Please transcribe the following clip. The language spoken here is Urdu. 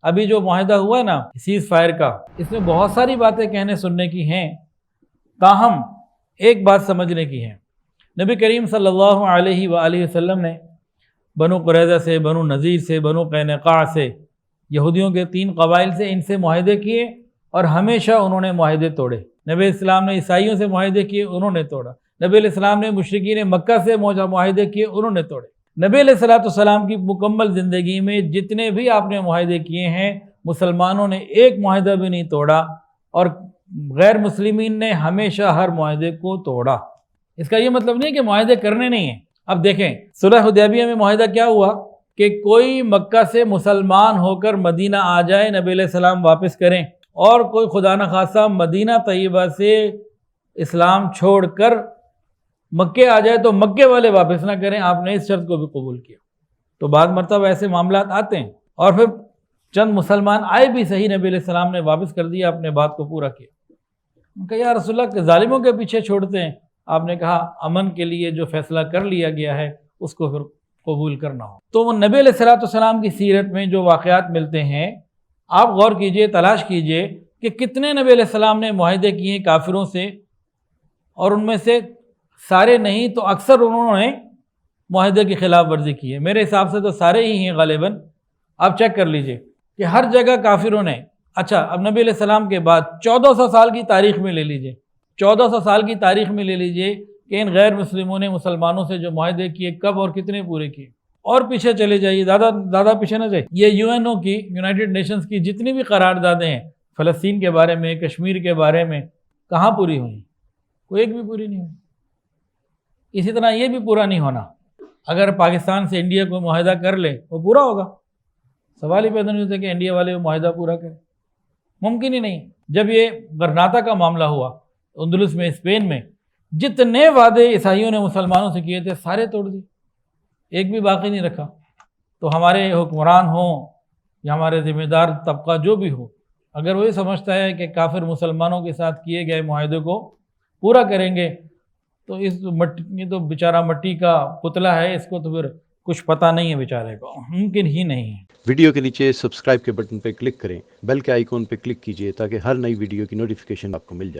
ابھی جو معاہدہ ہوا نا سیز فائر کا، اس میں بہت ساری باتیں کہنے سننے کی ہیں، تاہم ایک بات سمجھنے کی ہے۔ نبی کریم صلی اللہ علیہ وآلہ وسلم نے بنو قریظہ سے، بنو نذیر سے، بنو قینقاع سے، یہودیوں کے 3 قبائل سے، ان سے معاہدے کیے اور ہمیشہ انہوں نے معاہدے توڑے۔ نبی اسلام نے عیسائیوں سے معاہدے کیے، انہوں نے توڑا۔ نبی علیہ السلام نے مشرکین مکہ سے معاہدے کیے، انہوں نے توڑے۔ نبی علیہ السلام کی مکمل زندگی میں جتنے بھی آپ نے معاہدے کیے ہیں، مسلمانوں نے ایک معاہدہ بھی نہیں توڑا، اور غیر مسلمین نے ہمیشہ ہر معاہدے کو توڑا۔ اس کا یہ مطلب نہیں کہ معاہدے کرنے نہیں ہیں۔ اب دیکھیں صلح حدیبیہ میں معاہدہ کیا ہوا کہ کوئی مکہ سے مسلمان ہو کر مدینہ آ جائے، نبی علیہ السلام واپس کریں، اور کوئی خدا نخواستہ مدینہ طیبہ سے اسلام چھوڑ کر مکے آ جائے تو مکے والے واپس نہ کریں۔ آپ نے اس شرط کو بھی قبول کیا۔ تو بعض مرتبہ ایسے معاملات آتے ہیں، اور پھر چند مسلمان آئے بھی صحیح، نبی علیہ السلام نے واپس کر دیا، اپنے بات کو پورا کیا۔ ان کا یا رسول اللہ کہ ظالموں کے پیچھے چھوڑتے ہیں۔ آپ نے کہا امن کے لیے جو فیصلہ کر لیا گیا ہے اس کو پھر قبول کرنا ہو۔ تو وہ نبی علیہ السلام کی سیرت میں جو واقعات ملتے ہیں، آپ غور کیجئے، تلاش کیجئے کہ کتنے نبی علیہ السلام نے معاہدے کیے کافروں سے، اور ان میں سے سارے نہیں تو اکثر انہوں نے معاہدے کی خلاف ورزی کی ہے۔ میرے حساب سے تو سارے ہی ہیں غالباً۔ آپ چیک کر لیجئے کہ ہر جگہ کافروں نے، اچھا اب نبی علیہ السلام کے بعد 1400 سال کی تاریخ میں لے لیجئے، 1400 سال کی تاریخ میں لے لیجئے کہ ان غیر مسلموں نے مسلمانوں سے جو معاہدے کیے کب اور کتنے پورے کیے۔ اور پیچھے چلے جائیے، زیادہ پیچھے نہ جائیے، یہ UNO کی، یونائٹڈ نیشنز کی جتنی بھی قراردادیں ہیں فلسطین کے بارے میں، کشمیر کے بارے میں، کہاں پوری ہوئی؟ کوئی ایک بھی پوری نہیں ہوئی۔ اسی طرح یہ بھی پورا نہیں ہونا۔ اگر پاکستان سے انڈیا کوئی معاہدہ کر لے وہ پورا ہوگا؟ سوال ہی پیدا نہیں ہوتا کہ انڈیا والے وہ معاہدہ پورا کریں، ممکن ہی نہیں۔ جب یہ غرناطہ کا معاملہ ہوا اندلس میں، اسپین میں، جتنے وعدے عیسائیوں نے مسلمانوں سے کیے تھے سارے توڑ دیے، ایک بھی باقی نہیں رکھا۔ تو ہمارے حکمران ہوں یا ہمارے ذمہ دار طبقہ جو بھی ہو، اگر وہ یہ سمجھتا ہے کہ کافر مسلمانوں کے ساتھ کیے گئے معاہدے کو پورا کریں گے تو یہ تو بیچارہ مٹی کا پتلا ہے، اس کو تو پھر کچھ پتہ نہیں ہے بیچارے کو، ممکن ہی نہیں ہے۔ ویڈیو کے نیچے سبسکرائب کے بٹن پہ کلک کریں، بیل کے آئیکن پہ کلک کیجئے تاکہ ہر نئی ویڈیو کی نوٹیفیکیشن آپ کو مل جائے۔